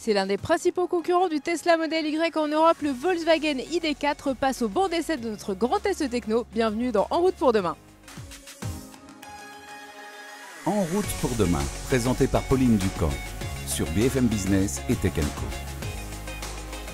C'est l'un des principaux concurrents du Tesla Model Y en Europe. Le Volkswagen ID.4 passe au banc d'essai de notre grand test techno. Bienvenue dans En route pour demain. En route pour demain, présenté par Pauline Ducamp sur BFM Business et Tech & Co.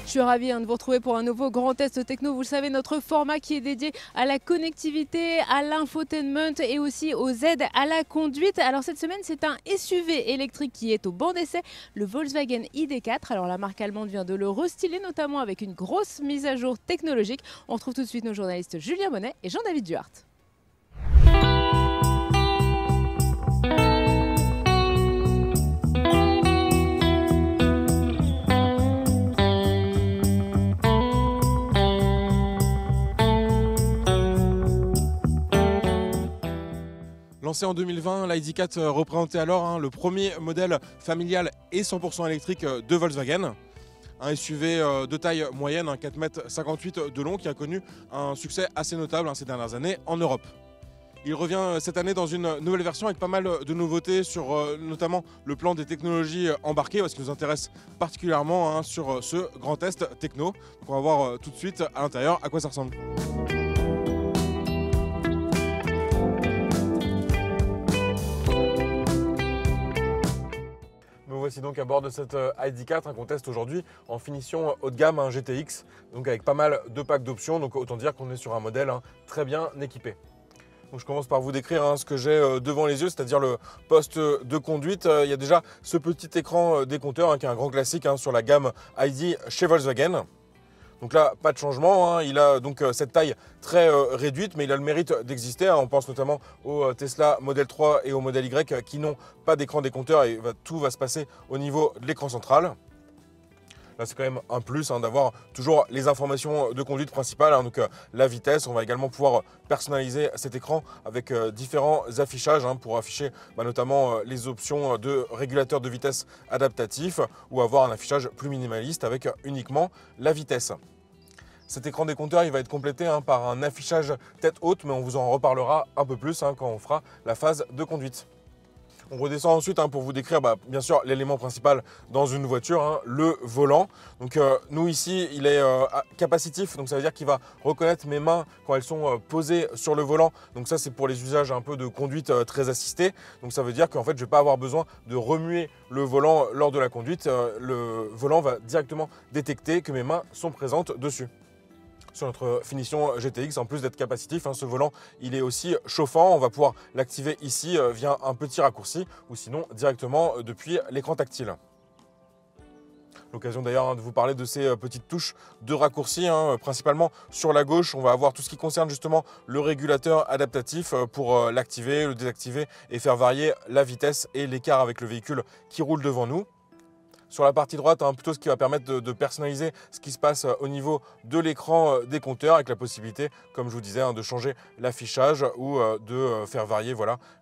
Je suis ravie de vous retrouver pour un nouveau grand test techno. Vous le savez, notre format qui est dédié à la connectivité, à l'infotainment et aussi aux aides à la conduite. Alors cette semaine, c'est un SUV électrique qui est au banc d'essai, le Volkswagen ID.4. Alors la marque allemande vient de le restyler, notamment avec une grosse mise à jour technologique. On retrouve tout de suite nos journalistes Julien Bonnet et Jean-David Duhart. Lancé en 2020, l'ID.4 représentait alors le premier modèle familial et 100% électrique de Volkswagen. Un SUV de taille moyenne, 4,58 m de long, qui a connu un succès assez notable ces dernières années en Europe. Il revient cette année dans une nouvelle version avec pas mal de nouveautés sur notamment le plan des technologies embarquées, ce qui nous intéresse particulièrement sur ce grand test techno. Donc on va voir tout de suite à l'intérieur à quoi ça ressemble. Voici donc à bord de cette ID.4 qu'on teste aujourd'hui en finition haut de gamme, un GTX, donc avec pas mal de packs d'options, donc autant dire qu'on est sur un modèle très bien équipé. Donc je commence par vous décrire ce que j'ai devant les yeux, c'est-à-dire le poste de conduite. Il y a déjà ce petit écran décompteur qui est un grand classique sur la gamme ID chez Volkswagen. Donc là, pas de changement, il a donc cette taille très réduite, mais il a le mérite d'exister. On pense notamment au Tesla Model 3 et au Model Y qui n'ont pas d'écran décompteur et tout va se passer au niveau de l'écran central. Là, c'est quand même un plus d'avoir toujours les informations de conduite principales, donc la vitesse. On va également pouvoir personnaliser cet écran avec différents affichages pour afficher notamment les options de régulateur de vitesse adaptatif ou avoir un affichage plus minimaliste avec uniquement la vitesse. Cet écran décompteur il va être complété par un affichage tête haute, mais on vous en reparlera un peu plus quand on fera la phase de conduite. On redescend ensuite pour vous décrire bien sûr l'élément principal dans une voiture, le volant. Donc nous ici il est capacitif, donc ça veut dire qu'il va reconnaître mes mains quand elles sont posées sur le volant. Donc ça c'est pour les usages un peu de conduite très assistée. Donc ça veut dire qu'en fait je ne vais pas avoir besoin de remuer le volant lors de la conduite. Le volant va directement détecter que mes mains sont présentes dessus. Sur notre finition GTX, en plus d'être capacitif, ce volant il est aussi chauffant. On va pouvoir l'activer ici via un petit raccourci ou sinon directement depuis l'écran tactile. L'occasion d'ailleurs de vous parler de ces petites touches de raccourci, principalement sur la gauche. On va avoir tout ce qui concerne justement le régulateur adaptatif pour l'activer, le désactiver et faire varier la vitesse et l'écart avec le véhicule qui roule devant nous. Sur la partie droite, plutôt ce qui va permettre de personnaliser ce qui se passe au niveau de l'écran décompteur avec la possibilité, comme je vous disais, de changer l'affichage ou de faire varier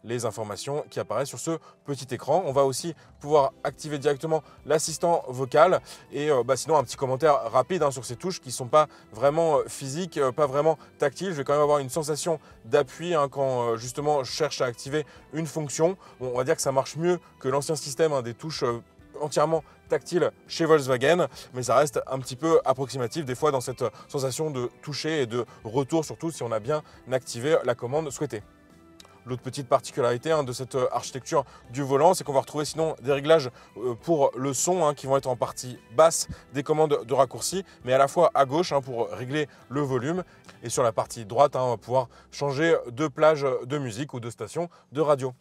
les informations qui apparaissent sur ce petit écran. On va aussi pouvoir activer directement l'assistant vocal et sinon un petit commentaire rapide sur ces touches qui ne sont pas vraiment physiques, pas vraiment tactiles. Je vais quand même avoir une sensation d'appui quand justement je cherche à activer une fonction. Bon, on va dire que ça marche mieux que l'ancien système des touches entièrement tactile chez Volkswagen, mais ça reste un petit peu approximatif des fois dans cette sensation de toucher et de retour, surtout si on a bien activé la commande souhaitée. L'autre petite particularité de cette architecture du volant, c'est qu'on va retrouver sinon des réglages pour le son qui vont être en partie basse, des commandes de raccourci, mais à la fois à gauche pour régler le volume. Et sur la partie droite, on va pouvoir changer de plage de musique ou de station de radio.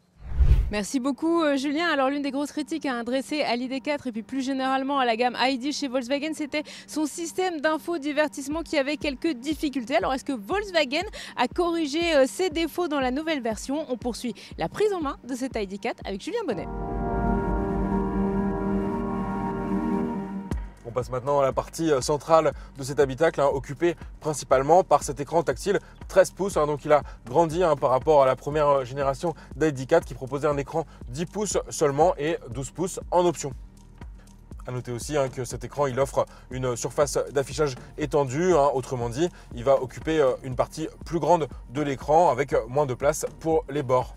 Merci beaucoup Julien. Alors l'une des grosses critiques adressées à l'ID.4 et puis plus généralement à la gamme ID chez Volkswagen, c'était son système d'infodivertissement qui avait quelques difficultés. Alors est-ce que Volkswagen a corrigé ses défauts dans la nouvelle version? On poursuit la prise en main de cette ID.4 avec Julien Bonnet. On passe maintenant à la partie centrale de cet habitacle, occupé principalement par cet écran tactile 13 pouces. Donc il a grandi par rapport à la première génération d'ID.4 qui proposait un écran 10 pouces seulement et 12 pouces en option. A noter aussi que cet écran il offre une surface d'affichage étendue, autrement dit il va occuper une partie plus grande de l'écran avec moins de place pour les bords.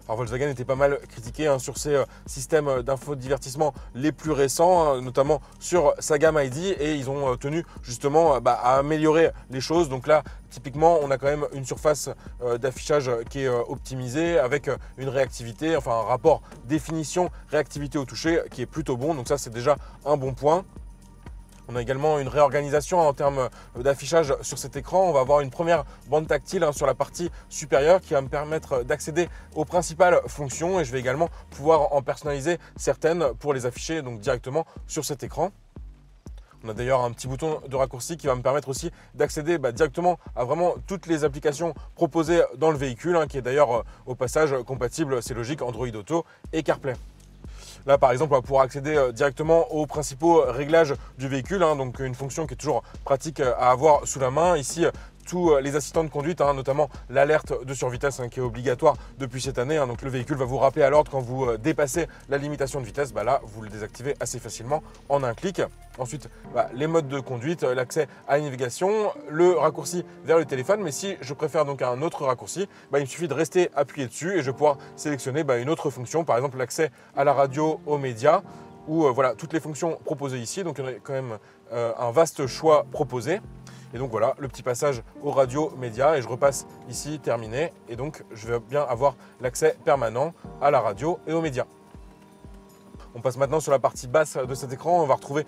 Alors Volkswagen était pas mal critiqué sur ses systèmes d'infodivertissement les plus récents, notamment sur sa gamme ID, et ils ont tenu justement à améliorer les choses. Donc là, typiquement, on a quand même une surface d'affichage qui est optimisée avec une réactivité, enfin un rapport définition-réactivité au toucher qui est plutôt bon. Donc ça, c'est déjà un bon point. On a également une réorganisation en termes d'affichage sur cet écran. On va avoir une première bande tactile sur la partie supérieure qui va me permettre d'accéder aux principales fonctions, et je vais également pouvoir en personnaliser certaines pour les afficher donc directement sur cet écran. On a d'ailleurs un petit bouton de raccourci qui va me permettre aussi d'accéder directement à vraiment toutes les applications proposées dans le véhicule, qui est d'ailleurs au passage compatible, c'est logique, Android Auto et CarPlay. Là, par exemple, on va pouvoir accéder directement aux principaux réglages du véhicule, donc une fonction qui est toujours pratique à avoir sous la main. Ici, tous les assistants de conduite, notamment l'alerte de survitesse qui est obligatoire depuis cette année. Donc le véhicule va vous rappeler à l'ordre quand vous dépassez la limitation de vitesse. Là, vous le désactivez assez facilement en un clic. Ensuite, les modes de conduite, l'accès à la navigation, le raccourci vers le téléphone. Mais si je préfère donc un autre raccourci, il me suffit de rester appuyé dessus et je vais pouvoir sélectionner une autre fonction, par exemple l'accès à la radio, aux médias, ou voilà toutes les fonctions proposées ici. Donc il y en a quand même un vaste choix proposé. Et donc voilà, le petit passage aux radios médias, et je repasse ici, terminé. Et donc je vais bien avoir l'accès permanent à la radio et aux médias. On passe maintenant sur la partie basse de cet écran. On va retrouver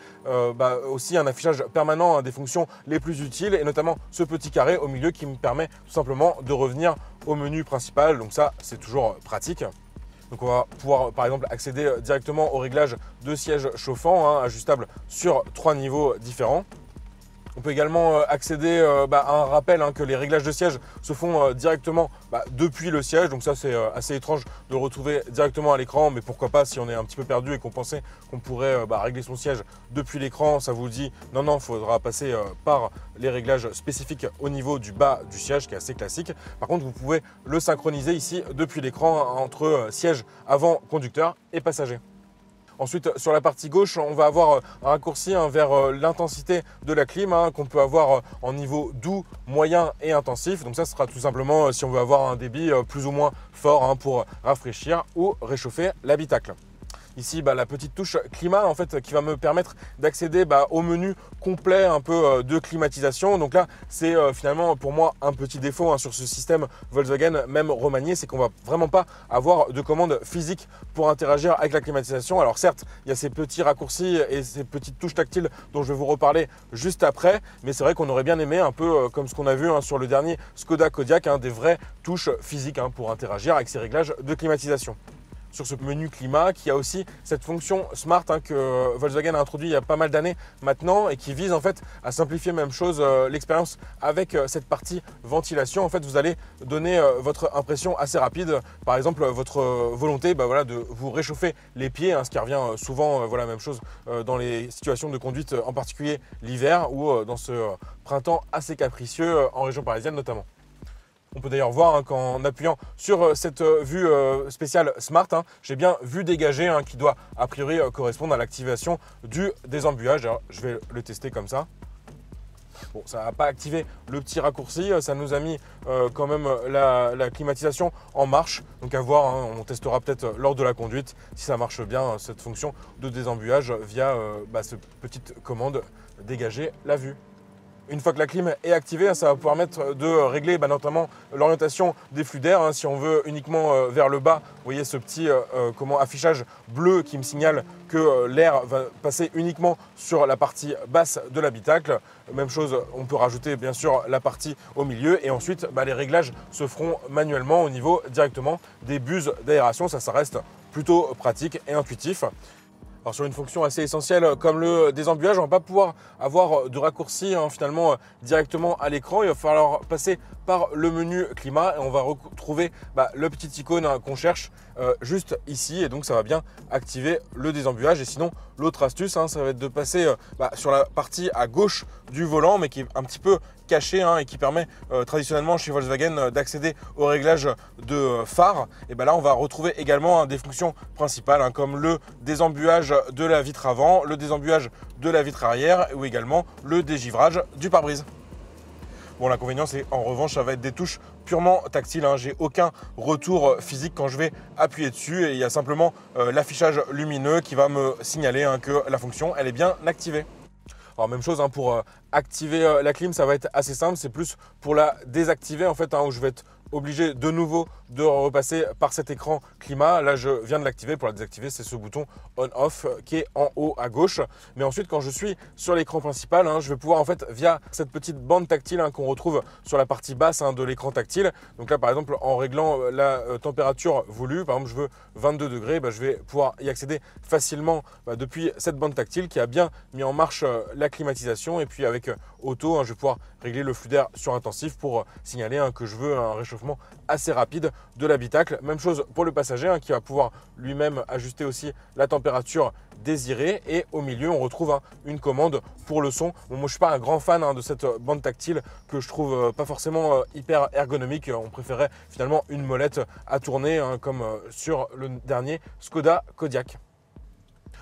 aussi un affichage permanent des fonctions les plus utiles, et notamment ce petit carré au milieu qui me permet tout simplement de revenir au menu principal. Donc ça, c'est toujours pratique. Donc on va pouvoir par exemple accéder directement au réglage de siège chauffant, ajustable sur 3 niveaux différents. On peut également accéder à un rappel que les réglages de siège se font directement depuis le siège. Donc ça, c'est assez étrange de le retrouver directement à l'écran, mais pourquoi pas si on est un petit peu perdu et qu'on pensait qu'on pourrait régler son siège depuis l'écran. Ça vous dit non, il faudra passer par les réglages spécifiques au niveau du bas du siège, qui est assez classique. Par contre, vous pouvez le synchroniser ici depuis l'écran entre siège avant conducteur et passager. Ensuite, sur la partie gauche, on va avoir un raccourci vers l'intensité de la clim qu'on peut avoir en niveau doux, moyen et intensif. Donc ça sera tout simplement si on veut avoir un débit plus ou moins fort pour rafraîchir ou réchauffer l'habitacle. Ici, la petite touche climat qui va me permettre d'accéder au menu complet un peu de climatisation. Donc là, c'est finalement pour moi un petit défaut sur ce système Volkswagen, même remanié, c'est qu'on va vraiment pas avoir de commande physique pour interagir avec la climatisation. Alors certes, il y a ces petits raccourcis et ces petites touches tactiles dont je vais vous reparler juste après, mais c'est vrai qu'on aurait bien aimé, un peu comme ce qu'on a vu sur le dernier Skoda Kodiaq, des vraies touches physiques pour interagir avec ces réglages de climatisation. Sur ce menu climat, qui a aussi cette fonction Smart que Volkswagen a introduit il y a pas mal d'années maintenant, et qui vise en fait à simplifier même chose l'expérience avec cette partie ventilation. En fait, vous allez donner votre impression assez rapide, par exemple votre volonté de vous réchauffer les pieds, ce qui revient souvent, même chose dans les situations de conduite, en particulier l'hiver ou dans ce printemps assez capricieux en région parisienne notamment. On peut d'ailleurs voir qu'en appuyant sur cette vue spéciale Smart, j'ai bien vue dégagée qui doit a priori correspondre à l'activation du désembuage. Alors, je vais le tester comme ça. Bon, ça n'a pas activé le petit raccourci, ça nous a mis quand même la climatisation en marche. Donc à voir, on testera peut-être lors de la conduite si ça marche bien, cette fonction de désembuage via cette petite commande dégager la vue. Une fois que la clim est activée, ça va permettre de régler notamment l'orientation des flux d'air. Si on veut uniquement vers le bas, vous voyez ce petit affichage bleu qui me signale que l'air va passer uniquement sur la partie basse de l'habitacle. Même chose, on peut rajouter bien sûr la partie au milieu, et ensuite les réglages se feront manuellement au niveau directement des buses d'aération. Ça reste plutôt pratique et intuitif. Alors sur une fonction assez essentielle comme le désembuage, on ne va pas pouvoir avoir de raccourci finalement directement à l'écran. Il va falloir passer par le menu climat et on va retrouver le petit icône qu'on cherche juste ici, et donc ça va bien activer le désembuage. Et sinon, l'autre astuce, ça va être de passer sur la partie à gauche du volant, mais qui est un petit peu caché et qui permet traditionnellement chez Volkswagen d'accéder au réglage de phare. Et là, on va retrouver également des fonctions principales comme le désembuage de la vitre avant, le désembuage de la vitre arrière ou également le dégivrage du pare-brise. Bon, l'inconvénient, c'est en revanche, ça va être des touches purement tactile, hein. J'ai aucun retour physique quand je vais appuyer dessus et il y a simplement l'affichage lumineux qui va me signaler hein, que la fonction elle est bien activée. Alors même chose hein, pour activer la clim, ça va être assez simple, c'est plus pour la désactiver en fait, hein, où je vais être obligé de nouveau de repasser par cet écran climat. Là, je viens de l'activer. Pour la désactiver, c'est ce bouton on-off qui est en haut à gauche. Mais ensuite, quand je suis sur l'écran principal, hein, je vais pouvoir en fait, via cette petite bande tactile hein, qu'on retrouve sur la partie basse hein, de l'écran tactile. Donc là, par exemple, en réglant la température voulue, par exemple, je veux 22 degrés, je vais pouvoir y accéder facilement depuis cette bande tactile qui a bien mis en marche la climatisation. Et puis avec auto, hein, je vais pouvoir régler le flux d'air sur intensif pour signaler hein, que je veux un réchauffement assez rapide de l'habitacle. Même chose pour le passager hein, qui va pouvoir lui-même ajuster aussi la température désirée. Et au milieu, on retrouve hein, une commande pour le son. Bon, moi, je ne suis pas un grand fan hein, de cette bande tactile que je trouve pas forcément hyper ergonomique. On préférait finalement une molette à tourner hein, comme sur le dernier Skoda Kodiaq.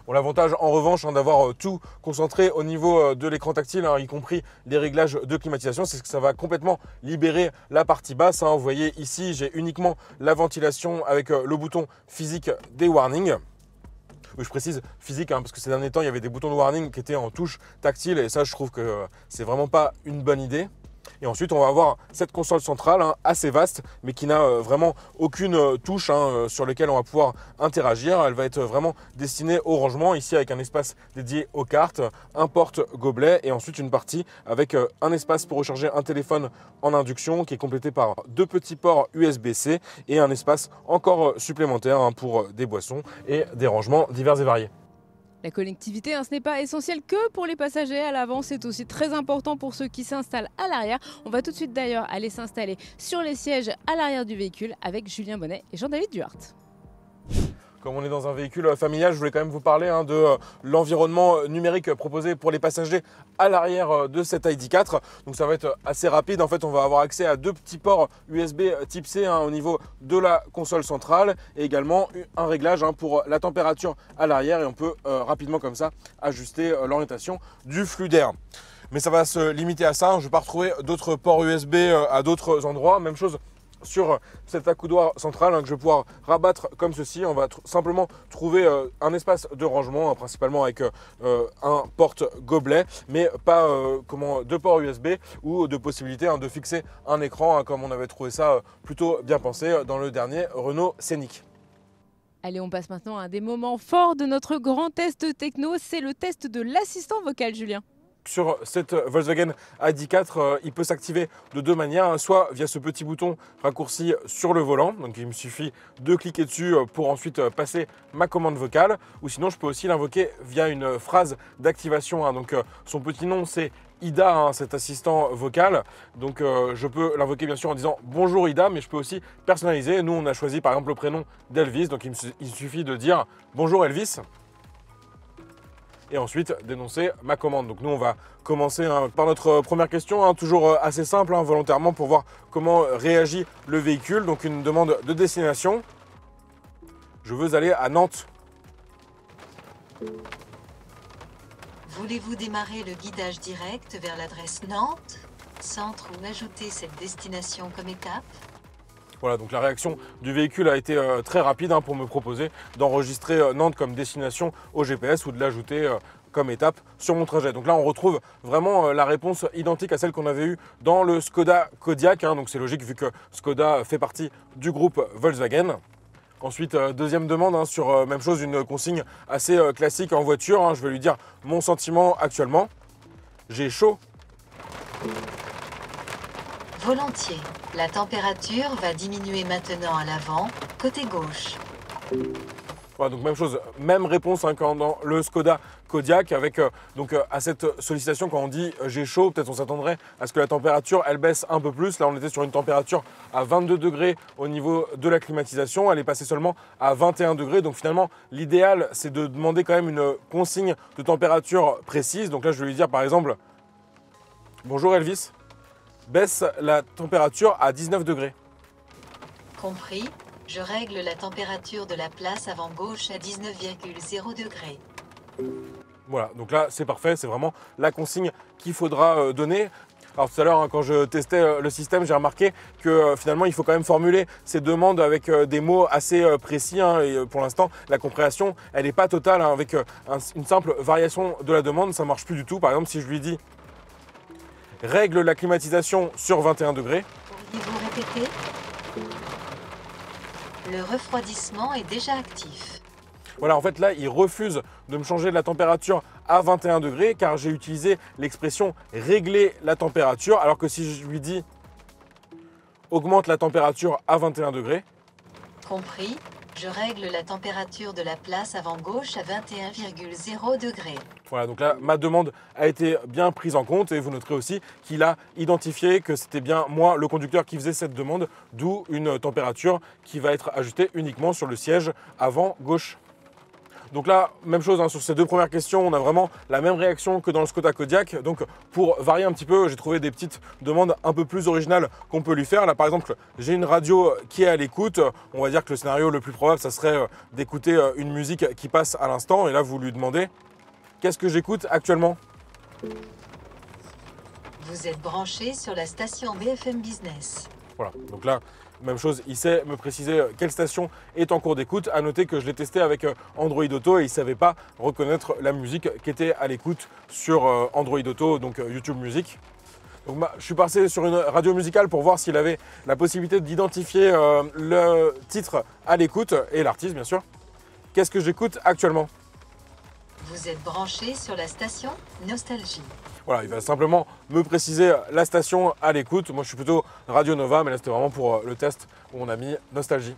Bon, l'avantage en revanche hein, d'avoir tout concentré au niveau de l'écran tactile, hein, y compris les réglages de climatisation, c'est que ça va complètement libérer la partie basse. Hein. Vous voyez ici, j'ai uniquement la ventilation avec le bouton physique des warnings. Oui, je précise physique hein, parce que ces derniers temps, il y avait des boutons de warning qui étaient en touche tactile et ça, je trouve que c'est vraiment pas une bonne idée. Et ensuite, on va avoir cette console centrale hein, assez vaste, mais qui n'a vraiment aucune touche hein, sur laquelle on va pouvoir interagir. Elle va être vraiment destinée au rangement, ici avec un espace dédié aux cartes, un porte-gobelet et ensuite une partie avec un espace pour recharger un téléphone en induction qui est complété par 2 petits ports USB-C et un espace encore supplémentaire hein, pour des boissons et des rangements divers et variés. La connectivité, hein, ce n'est pas essentiel que pour les passagers à l'avant, c'est aussi très important pour ceux qui s'installent à l'arrière. On va tout de suite d'ailleurs aller s'installer sur les sièges à l'arrière du véhicule avec Julien Bonnet et Jean-David Duhart. Comme on est dans un véhicule familial, je voulais quand même vous parler hein, de l'environnement numérique proposé pour les passagers à l'arrière de cette ID.4. Donc ça va être assez rapide. En fait, on va avoir accès à 2 petits ports USB type C hein, au niveau de la console centrale et également un réglage hein, pour la température à l'arrière et on peut rapidement comme ça ajuster l'orientation du flux d'air. Mais ça va se limiter à ça. Je ne vais pas retrouver d'autres ports USB à d'autres endroits. Même chose sur cet accoudoir central hein, que je vais pouvoir rabattre comme ceci. On va simplement trouver un espace de rangement, hein, principalement avec un porte-gobelet, mais pas 2 ports USB ou de possibilité hein, de fixer un écran, hein, comme on avait trouvé ça plutôt bien pensé dans le dernier Renault Scénic. Allez, on passe maintenant à un des moments forts de notre grand test techno, c'est le test de l'assistant vocal, Julien. Sur cette Volkswagen ID.4, il peut s'activer de 2 manières, soit via ce petit bouton raccourci sur le volant, donc il me suffit de cliquer dessus pour ensuite passer ma commande vocale, ou sinon je peux aussi l'invoquer via une phrase d'activation, hein. Donc son petit nom c'est Ida, hein, cet assistant vocal, donc je peux l'invoquer bien sûr en disant bonjour Ida, mais je peux aussi personnaliser. Nous on a choisi par exemple le prénom d'Elvis, donc il suffit de dire bonjour Elvis et ensuite d'énoncer ma commande. Donc nous on va commencer hein, par notre première question, hein, toujours assez simple hein, volontairement pour voir comment réagit le véhicule. Donc une demande de destination. Je veux aller à Nantes. Voulez-vous démarrer le guidage direct vers l'adresse Nantes, centre ou ajouter cette destination comme étape? Voilà, donc la réaction du véhicule a été très rapide hein, pour me proposer d'enregistrer Nantes comme destination au GPS ou de l'ajouter comme étape sur mon trajet. Donc là, on retrouve vraiment la réponse identique à celle qu'on avait eue dans le Skoda Kodiaq. Hein, donc c'est logique vu que Skoda fait partie du groupe Volkswagen. Ensuite, deuxième demande hein, sur même chose, une consigne assez classique en voiture. Hein, je vais lui dire mon sentiment actuellement. J'ai chaud. Volontiers. La température va diminuer maintenant à l'avant, côté gauche. Voilà, donc même chose, même réponse hein, quand dans le Skoda Kodiaq avec à cette sollicitation quand on dit j'ai chaud, peut-être on s'attendrait à ce que la température elle baisse un peu plus. Là on était sur une température à 22 degrés au niveau de la climatisation, elle est passée seulement à 21 degrés. Donc finalement l'idéal c'est de demander quand même une consigne de température précise. Donc là je vais lui dire par exemple bonjour Elvis, baisse la température à 19 degrés. Compris. Je règle la température de la place avant gauche à 19,0 degrés. Voilà, donc là c'est parfait, c'est vraiment la consigne qu'il faudra donner. Alors tout à l'heure, quand je testais le système, j'ai remarqué que finalement, il faut quand même formuler ces demandes avec des mots assez précis. Et pour l'instant, la compréhension, elle n'est pas totale. Avec une simple variation de la demande, ça ne marche plus du tout. Par exemple, si je lui dis « Règle la climatisation sur 21 degrés », Pourriez-vous répéter? Le refroidissement est déjà actif. voilà, en fait là, il refuse de me changer la température à 21 degrés car j'ai utilisé l'expression régler la température, alors que si je lui dis augmente la température à 21 degrés, Compris, je règle la température de la place avant gauche à 21,0 degrés. voilà, donc là, ma demande a été bien prise en compte et vous noterez aussi qu'il a identifié que c'était bien moi, le conducteur, qui faisait cette demande, d'où une température qui va être ajustée uniquement sur le siège avant gauche. Donc là, même chose sur ces deux premières questions, on a vraiment la même réaction que dans le Skoda Kodiaq. Donc pour varier un petit peu, j'ai trouvé des petites demandes un peu plus originales qu'on peut lui faire. Là par exemple, j'ai une radio qui est à l'écoute. On va dire que le scénario le plus probable, ça serait d'écouter une musique qui passe à l'instant. Et là, vous lui demandez « Qu'est-ce que j'écoute actuellement ?» Vous êtes branché sur la station BFM Business. Voilà, donc là, même chose, il sait me préciser quelle station est en cours d'écoute. À noter que je l'ai testé avec Android Auto et il ne savait pas reconnaître la musique qui était à l'écoute sur Android Auto, donc YouTube Music. Donc, je suis passé sur une radio musicale pour voir s'il avait la possibilité d'identifier le titre à l'écoute et l'artiste, bien sûr. Qu'est-ce que j'écoute actuellement ? Vous êtes branché sur la station Nostalgie. Voilà, il va simplement me préciser la station à l'écoute. Moi, je suis plutôt Radio Nova, mais là, c'était vraiment pour le test où on a mis Nostalgie.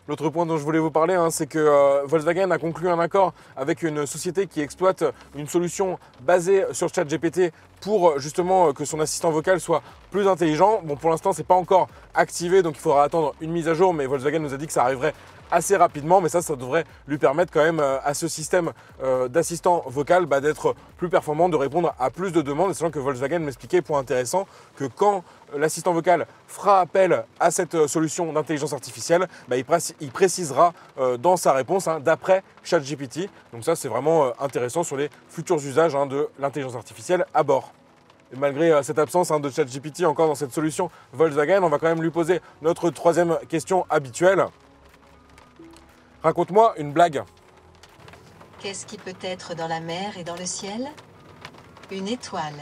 L'autre point dont je voulais vous parler, c'est que Volkswagen a conclu un accord avec une société qui exploite une solution basée sur ChatGPT pour justement que son assistant vocal soit plus intelligent. Bon, pour l'instant, ce n'est pas encore activé, donc il faudra attendre une mise à jour, mais Volkswagen nous a dit que ça arriverait assez rapidement, mais ça devrait lui permettre quand même à ce système d'assistant vocal d'être plus performant, de répondre à plus de demandes. Et sachant que Volkswagen m'expliquait, point intéressant, que quand l'assistant vocal fera appel à cette solution d'intelligence artificielle, il précisera dans sa réponse d'après ChatGPT. Donc ça, c'est vraiment intéressant sur les futurs usages de l'intelligence artificielle à bord. Et malgré cette absence de ChatGPT encore dans cette solution Volkswagen, on va quand même lui poser notre troisième question habituelle. Raconte-moi une blague. Qu'est-ce qui peut être dans la mer et dans le ciel? Une étoile.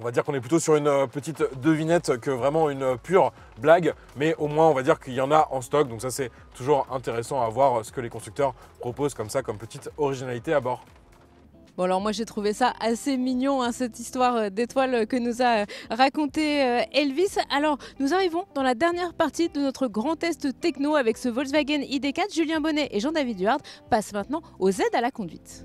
On va dire qu'on est plutôt sur une petite devinette que vraiment une pure blague, mais au moins on va dire qu'il y en a en stock, donc ça c'est toujours intéressant à voir ce que les constructeurs proposent comme ça, comme petite originalité à bord. Bon alors moi j'ai trouvé ça assez mignon, cette histoire d'étoile que nous a raconté Elvis. Alors nous arrivons dans la dernière partie de notre grand test techno avec ce Volkswagen ID4. Julien Bonnet et Jean-David Duhard passent maintenant aux aides à la conduite.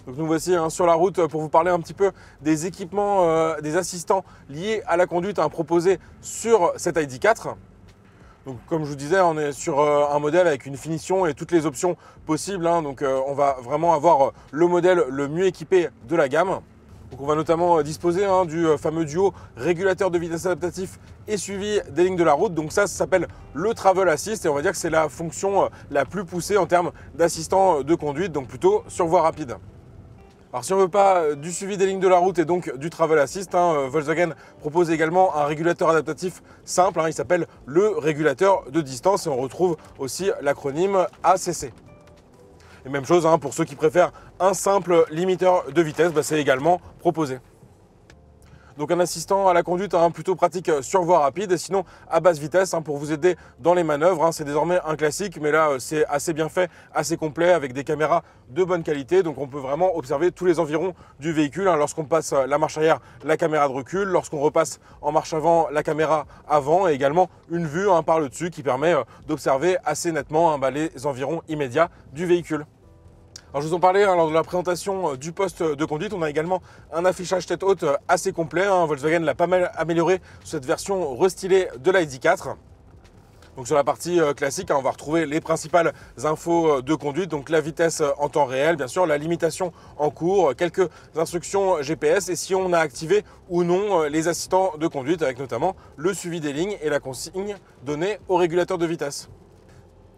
Donc nous voici sur la route pour vous parler un petit peu des équipements, des assistants liés à la conduite proposés sur cet ID4. Donc comme je vous disais, on est sur un modèle avec une finition et toutes les options possibles. Donc on va vraiment avoir le modèle le mieux équipé de la gamme. Donc on va notamment disposer du fameux duo régulateur de vitesse adaptatif et suivi des lignes de la route. Donc ça s'appelle le Travel Assist et on va dire que c'est la fonction la plus poussée en termes d'assistant de conduite, donc plutôt sur voie rapide. Alors si on ne veut pas du suivi des lignes de la route et donc du Travel Assist, Volkswagen propose également un régulateur adaptatif simple, il s'appelle le régulateur de distance et on retrouve aussi l'acronyme ACC. Et même chose pour ceux qui préfèrent un simple limiteur de vitesse, c'est également proposé. Donc un assistant à la conduite plutôt pratique sur voie rapide et sinon à basse vitesse pour vous aider dans les manœuvres. C'est désormais un classique, mais là c'est assez bien fait, assez complet avec des caméras de bonne qualité. Donc on peut vraiment observer tous les environs du véhicule. Lorsqu'on passe la marche arrière, la caméra de recul. Lorsqu'on repasse en marche avant, la caméra avant et également une vue par le dessus qui permet d'observer assez nettement les environs immédiats du véhicule. Alors je vous en parlais lors de la présentation du poste de conduite. On a également un affichage tête haute assez complet. Volkswagen l'a pas mal amélioré sur cette version restylée de l'ID4. Donc sur la partie classique, on va retrouver les principales infos de conduite. Donc la vitesse en temps réel, bien sûr, la limitation en cours, quelques instructions GPS et si on a activé ou non les assistants de conduite avec notamment le suivi des lignes et la consigne donnée au régulateur de vitesse.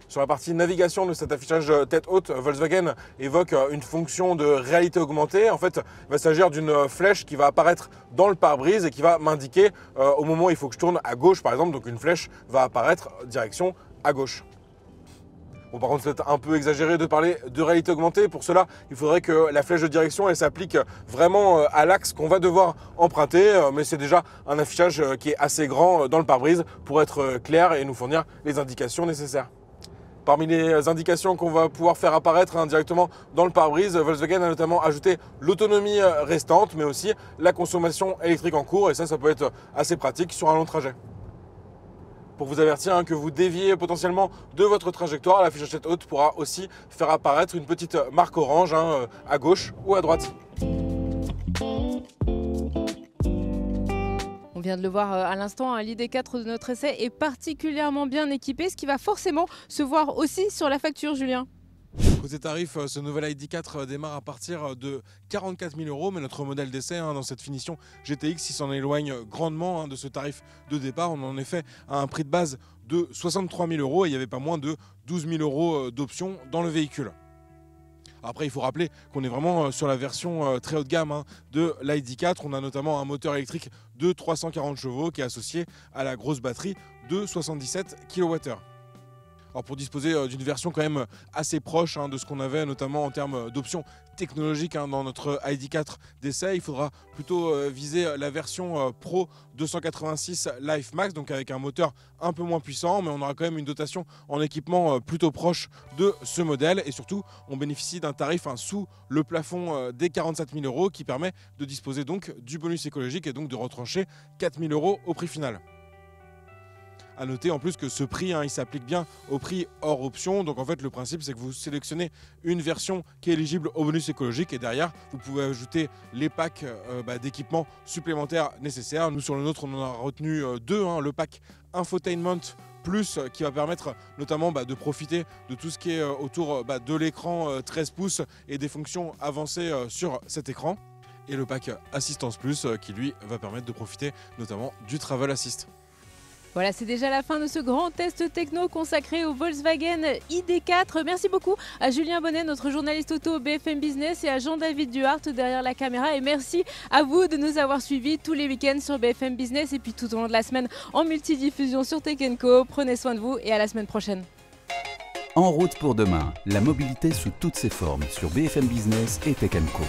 Sur la partie navigation de cet affichage tête haute, Volkswagen évoque une fonction de réalité augmentée. En fait, il va s'agir d'une flèche qui va apparaître dans le pare-brise et qui va m'indiquer au moment où il faut que je tourne à gauche par exemple. Donc une flèche va apparaître direction à gauche. Bon, par contre, c'est un peu exagéré de parler de réalité augmentée. Pour cela, il faudrait que la flèche de direction elle s'applique vraiment à l'axe qu'on va devoir emprunter. Mais c'est déjà un affichage qui est assez grand dans le pare-brise pour être clair et nous fournir les indications nécessaires. Parmi les indications qu'on va pouvoir faire apparaître directement dans le pare-brise, Volkswagen a notamment ajouté l'autonomie restante, mais aussi la consommation électrique en cours. Et ça peut être assez pratique sur un long trajet. Pour vous avertir que vous déviez potentiellement de votre trajectoire, l'affichage tête haute pourra aussi faire apparaître une petite marque orange à gauche ou à droite. On vient de le voir à l'instant, l'ID4 de notre essai est particulièrement bien équipé, ce qui va forcément se voir aussi sur la facture, Julien. Côté tarif, ce nouvel ID4 démarre à partir de 44 000 €, mais notre modèle d'essai dans cette finition GTX, il s'en éloigne grandement de ce tarif de départ. On en est fait à un prix de base de 63 000 € et il n'y avait pas moins de 12 000 € d'options dans le véhicule. Après, il faut rappeler qu'on est vraiment sur la version très haut de gamme de l'ID4. On a notamment un moteur électrique de 340 chevaux qui est associé à la grosse batterie de 77 kWh. Alors pour disposer d'une version quand même assez proche de ce qu'on avait notamment en termes d'options technologiques dans notre ID4 d'essai, il faudra plutôt viser la version Pro 286 Life Max, donc avec un moteur un peu moins puissant, mais on aura quand même une dotation en équipement plutôt proche de ce modèle et surtout on bénéficie d'un tarif sous le plafond des 47 000 € qui permet de disposer donc du bonus écologique et donc de retrancher 4 000 € au prix final. A noter en plus que ce prix, il s'applique bien au prix hors option. Donc en fait, le principe, c'est que vous sélectionnez une version qui est éligible au bonus écologique et derrière, vous pouvez ajouter les packs d'équipements supplémentaires nécessaires. Nous, sur le nôtre, on en a retenu deux. Le pack Infotainment Plus qui va permettre notamment de profiter de tout ce qui est autour de l'écran 13 pouces et des fonctions avancées sur cet écran. Et le pack Assistance Plus qui, lui, va permettre de profiter notamment du Travel Assist. Voilà, c'est déjà la fin de ce grand test techno consacré au Volkswagen ID4. Merci beaucoup à Julien Bonnet, notre journaliste auto BFM Business, et à Jean-David Duhart derrière la caméra. Et merci à vous de nous avoir suivis tous les week-ends sur BFM Business et puis tout au long de la semaine en multidiffusion sur Tech & Co. Prenez soin de vous et à la semaine prochaine. En route pour demain, la mobilité sous toutes ses formes sur BFM Business et Tech & Co.